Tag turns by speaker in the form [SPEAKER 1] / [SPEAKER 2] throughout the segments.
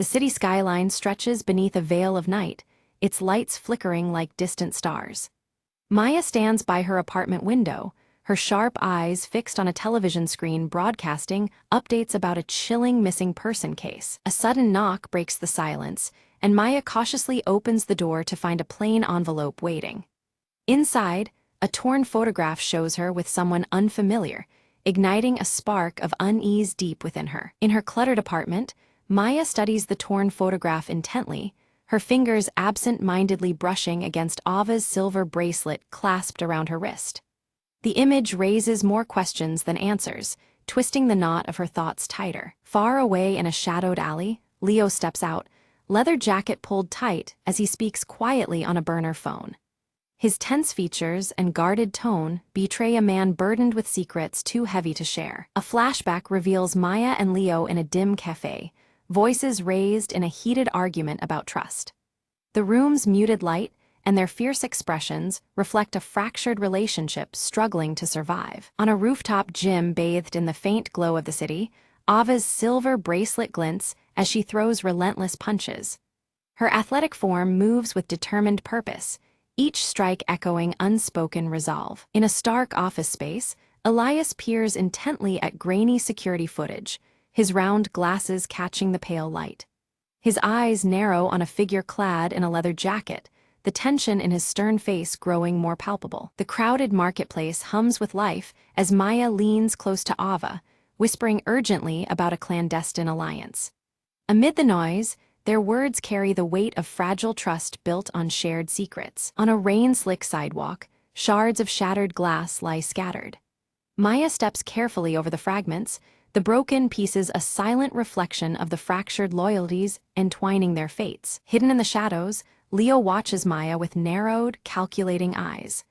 [SPEAKER 1] The city skyline stretches beneath a veil of night, its lights flickering like distant stars. Maya stands by her apartment window, her sharp eyes fixed on a television screen broadcasting updates about a chilling missing person case. A sudden knock breaks the silence, and Maya cautiously opens the door to find a plain envelope waiting. Inside, a torn photograph shows her with someone unfamiliar, igniting a spark of unease deep within her. In her cluttered apartment, Maya studies the torn photograph intently, her fingers absent-mindedly brushing against Ava's silver bracelet clasped around her wrist. The image raises more questions than answers, twisting the knot of her thoughts tighter. Far away in a shadowed alley, Leo steps out, leather jacket pulled tight as he speaks quietly on a burner phone. His tense features and guarded tone betray a man burdened with secrets too heavy to share. A flashback reveals Maya and Leo in a dim cafe, voices raised in a heated argument about trust. The room's muted light and their fierce expressions reflect a fractured relationship struggling to survive. On a rooftop gym bathed in the faint glow of the city, Ava's silver bracelet glints as she throws relentless punches. Her athletic form moves with determined purpose, each strike echoing unspoken resolve. In a stark office space, Elias peers intently at grainy security footage, his round glasses catching the pale light. His eyes narrow on a figure clad in a leather jacket, the tension in his stern face growing more palpable. The crowded marketplace hums with life as Maya leans close to Ava, whispering urgently about a clandestine alliance. Amid the noise, their words carry the weight of fragile trust built on shared secrets. On a rain-slick sidewalk, shards of shattered glass lie scattered. Maya steps carefully over the fragments, the broken pieces a silent reflection of the fractured loyalties entwining their fates. Hidden in the shadows, Leo watches Maya with narrowed, calculating eyes.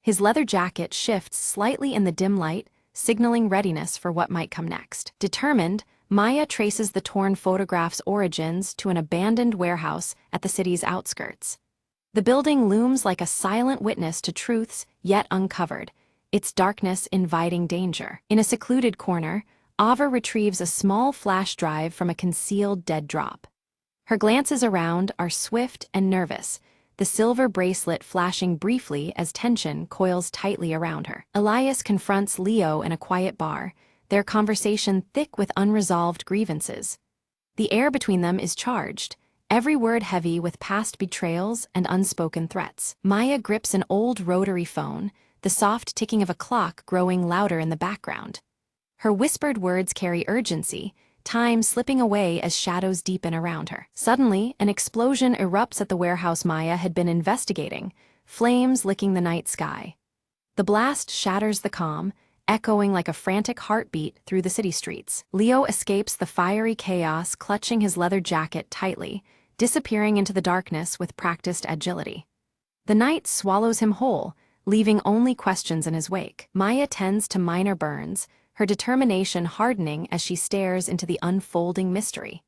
[SPEAKER 1] His leather jacket shifts slightly in the dim light, signaling readiness for what might come next. Determined, Maya traces the torn photograph's origins to an abandoned warehouse at the city's outskirts. The building looms like a silent witness to truths yet uncovered, its darkness inviting danger. In a secluded corner, Ava retrieves a small flash drive from a concealed dead drop. Her glances around are swift and nervous, the silver bracelet flashing briefly as tension coils tightly around her. Elias confronts Leo in a quiet bar, their conversation thick with unresolved grievances. The air between them is charged, every word heavy with past betrayals and unspoken threats. Maya grips an old rotary phone, the soft ticking of a clock growing louder in the background. Her whispered words carry urgency, time slipping away as shadows deepen around her. Suddenly, an explosion erupts at the warehouse Maya had been investigating, flames licking the night sky. The blast shatters the calm, echoing like a frantic heartbeat through the city streets. Leo escapes the fiery chaos, clutching his leather jacket tightly, disappearing into the darkness with practiced agility. The night swallows him whole, leaving only questions in his wake. Maya tends to minor burns, her determination hardening as she stares into the unfolding mystery.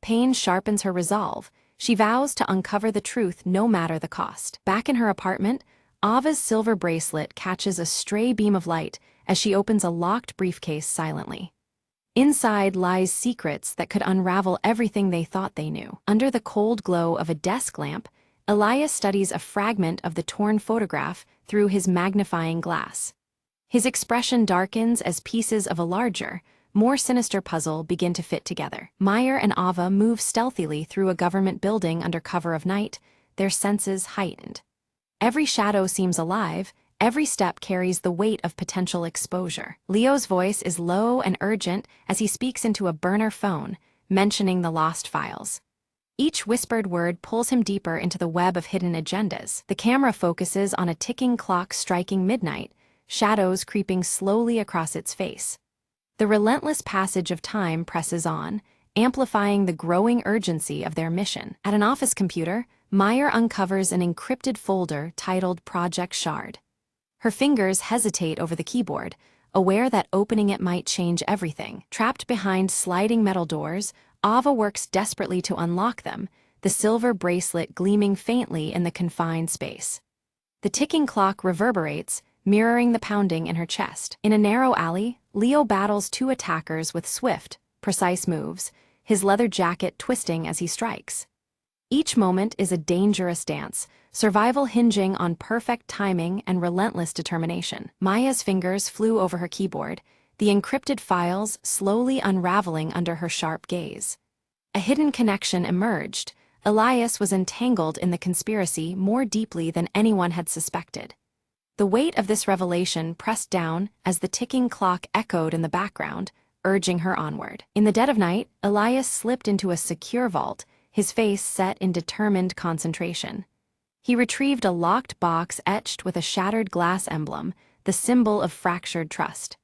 [SPEAKER 1] Pain sharpens her resolve. She vows to uncover the truth no matter the cost. Back in her apartment, Ava's silver bracelet catches a stray beam of light as she opens a locked briefcase silently. Inside lies secrets that could unravel everything they thought they knew. Under the cold glow of a desk lamp, Elias studies a fragment of the torn photograph through his magnifying glass. His expression darkens as pieces of a larger, more sinister puzzle begin to fit together. Meyer and Ava move stealthily through a government building under cover of night, their senses heightened. Every shadow seems alive, every step carries the weight of potential exposure. Leo's voice is low and urgent as he speaks into a burner phone, mentioning the lost files. Each whispered word pulls him deeper into the web of hidden agendas. The camera focuses on a ticking clock striking midnight, shadows creeping slowly across its face. The relentless passage of time presses on, amplifying the growing urgency of their mission. At an office computer, Meyer uncovers an encrypted folder titled Project Shard. Her fingers hesitate over the keyboard, aware that opening it might change everything. Trapped behind sliding metal doors, Ava works desperately to unlock them, the silver bracelet gleaming faintly in the confined space. The ticking clock reverberates, mirroring the pounding in her chest. In a narrow alley, Leo battles two attackers with swift, precise moves, his leather jacket twisting as he strikes. Each moment is a dangerous dance, survival hinging on perfect timing and relentless determination. Maya's fingers flew over her keyboard, the encrypted files slowly unraveling under her sharp gaze. A hidden connection emerged. Elias was entangled in the conspiracy more deeply than anyone had suspected. The weight of this revelation pressed down as the ticking clock echoed in the background, urging her onward. In the dead of night, Elias slipped into a secure vault, his face set in determined concentration. He retrieved a locked box etched with a shattered glass emblem, the symbol of fractured trust.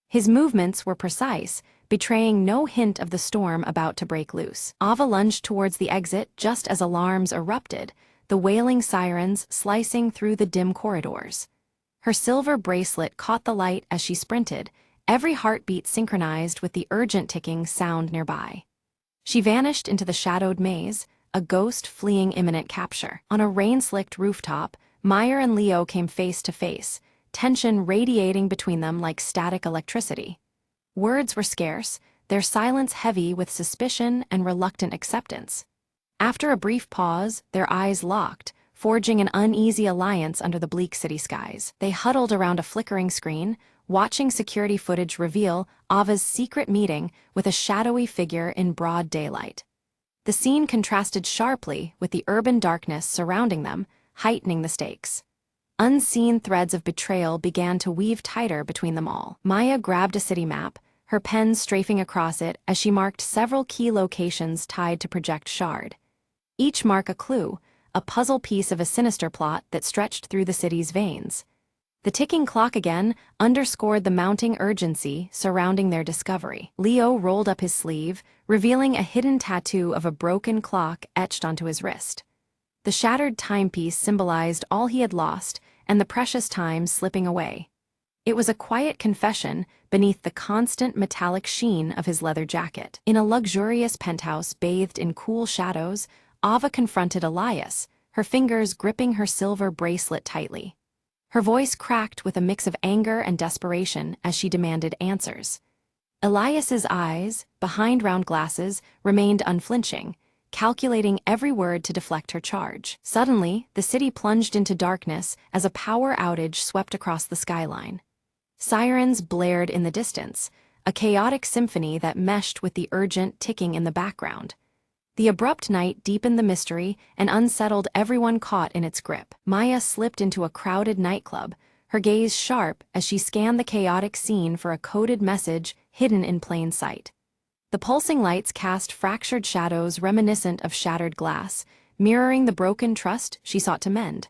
[SPEAKER 1] His movements were precise, betraying no hint of the storm about to break loose. Ava lunged towards the exit just as alarms erupted, the wailing sirens slicing through the dim corridors. Her silver bracelet caught the light as she sprinted, every heartbeat synchronized with the urgent ticking sound nearby. She vanished into the shadowed maze, a ghost fleeing imminent capture. On a rain-slicked rooftop, Meyer and Leo came face to face, tension radiating between them like static electricity. Words were scarce, their silence heavy with suspicion and reluctant acceptance. After a brief pause, their eyes locked, forging an uneasy alliance under the bleak city skies. They huddled around a flickering screen, watching security footage reveal Ava's secret meeting with a shadowy figure in broad daylight. The scene contrasted sharply with the urban darkness surrounding them, heightening the stakes. Unseen threads of betrayal began to weave tighter between them all. Maya grabbed a city map, her pen strafing across it as she marked several key locations tied to Project Shard. Each mark a clue, a puzzle piece of a sinister plot that stretched through the city's veins. The ticking clock again underscored the mounting urgency surrounding their discovery. Leo rolled up his sleeve, revealing a hidden tattoo of a broken clock etched onto his wrist. The shattered timepiece symbolized all he had lost and the precious time slipping away. It was a quiet confession beneath the constant metallic sheen of his leather jacket. In a luxurious penthouse bathed in cool shadows, Ava confronted Elias, her fingers gripping her silver bracelet tightly. Her voice cracked with a mix of anger and desperation as she demanded answers. Elias's eyes, behind round glasses, remained unflinching, calculating every word to deflect her charge. Suddenly, the city plunged into darkness as a power outage swept across the skyline. Sirens blared in the distance, a chaotic symphony that meshed with the urgent ticking in the background. The abrupt night deepened the mystery and unsettled everyone caught in its grip. Maya slipped into a crowded nightclub, her gaze sharp as she scanned the chaotic scene for a coded message hidden in plain sight. The pulsing lights cast fractured shadows reminiscent of shattered glass, mirroring the broken trust she sought to mend.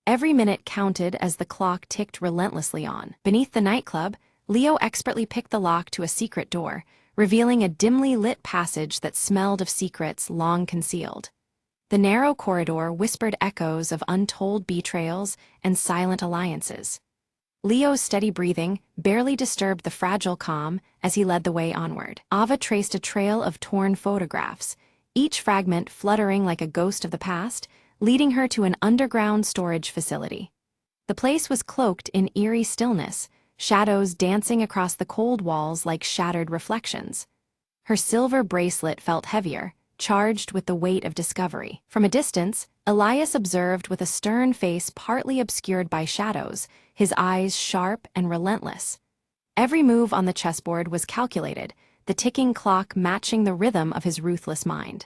[SPEAKER 1] Every minute counted as the clock ticked relentlessly on. Beneath the nightclub, Leo expertly picked the lock to a secret door, revealing a dimly lit passage that smelled of secrets long concealed. The narrow corridor whispered echoes of untold betrayals and silent alliances. Leo's steady breathing barely disturbed the fragile calm as he led the way onward. Ava traced a trail of torn photographs, each fragment fluttering like a ghost of the past, leading her to an underground storage facility. The place was cloaked in eerie stillness, shadows dancing across the cold walls like shattered reflections. Her silver bracelet felt heavier, charged with the weight of discovery. From a distance, Elias observed with a stern face partly obscured by shadows, his eyes sharp and relentless. Every move on the chessboard was calculated, the ticking clock matching the rhythm of his ruthless mind.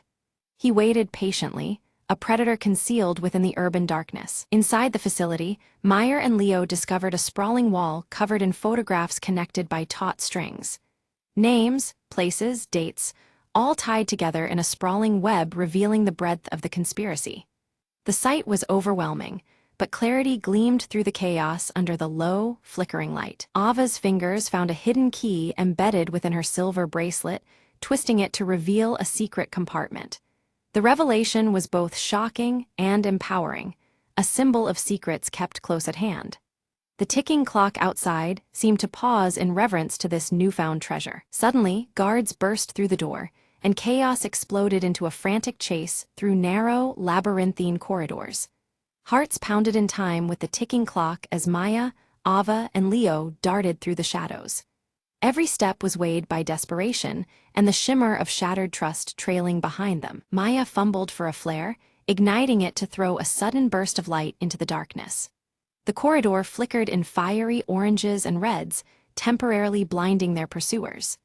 [SPEAKER 1] He waited patiently, a predator concealed within the urban darkness. Inside the facility, Meyer and Leo discovered a sprawling wall covered in photographs connected by taut strings. Names, places, dates, all tied together in a sprawling web revealing the breadth of the conspiracy. The sight was overwhelming, but clarity gleamed through the chaos under the low, flickering light. Ava's fingers found a hidden key embedded within her silver bracelet, twisting it to reveal a secret compartment. The revelation was both shocking and empowering, a symbol of secrets kept close at hand. The ticking clock outside seemed to pause in reverence to this newfound treasure. Suddenly, guards burst through the door, and chaos exploded into a frantic chase through narrow, labyrinthine corridors. Hearts pounded in time with the ticking clock as Maya, Ava, and Leo darted through the shadows. Every step was weighed by desperation, and the shimmer of shattered trust trailing behind them. Maya fumbled for a flare, igniting it to throw a sudden burst of light into the darkness. The corridor flickered in fiery oranges and reds, temporarily blinding their pursuers.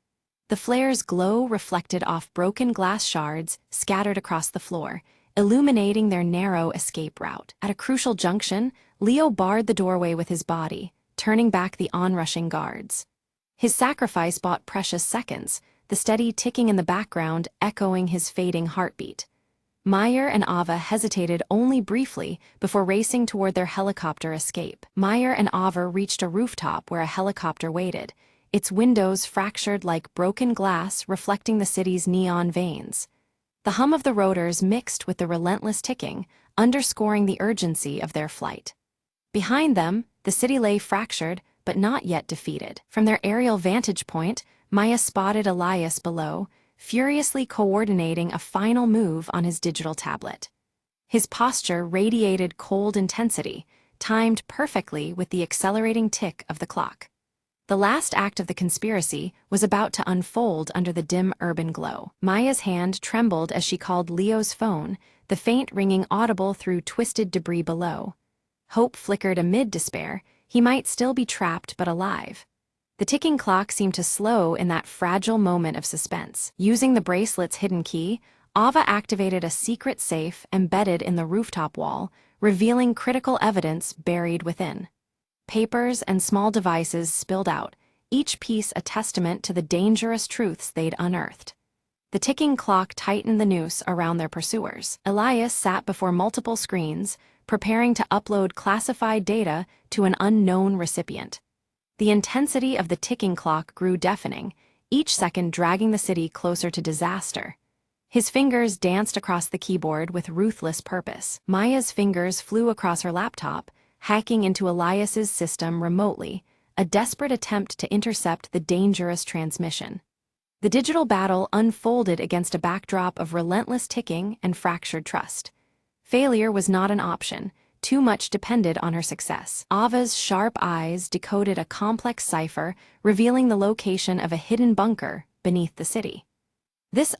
[SPEAKER 1] The flare's glow reflected off broken glass shards scattered across the floor, illuminating their narrow escape route. At a crucial junction, Leo barred the doorway with his body, turning back the onrushing guards. His sacrifice bought precious seconds, the steady ticking in the background echoing his fading heartbeat. Meyer and Ava hesitated only briefly before racing toward their helicopter escape. Meyer and Ava reached a rooftop where a helicopter waited, its windows fractured like broken glass reflecting the city's neon veins. The hum of the rotors mixed with the relentless ticking, underscoring the urgency of their flight. Behind them, the city lay fractured, but not yet defeated. From their aerial vantage point, Maya spotted Elias below, furiously coordinating a final move on his digital tablet. His posture radiated cold intensity, timed perfectly with the accelerating tick of the clock. The last act of the conspiracy was about to unfold under the dim urban glow. Maya's hand trembled as she called Leo's phone, the faint ringing audible through twisted debris below. Hope flickered amid despair. He might still be trapped but alive. The ticking clock seemed to slow in that fragile moment of suspense. Using the bracelet's hidden key, Ava activated a secret safe embedded in the rooftop wall, revealing critical evidence buried within. Papers and small devices spilled out, each piece a testament to the dangerous truths they'd unearthed. The ticking clock tightened the noose around their pursuers. Elias sat before multiple screens, preparing to upload classified data to an unknown recipient. The intensity of the ticking clock grew deafening, each second dragging the city closer to disaster. His fingers danced across the keyboard with ruthless purpose. Maya's fingers flew across her laptop, hacking into Elias's system remotely, a desperate attempt to intercept the dangerous transmission. The digital battle unfolded against a backdrop of relentless ticking and fractured trust. Failure was not an option. Too much depended on her success. Ava's sharp eyes decoded a complex cipher, revealing the location of a hidden bunker beneath the city. This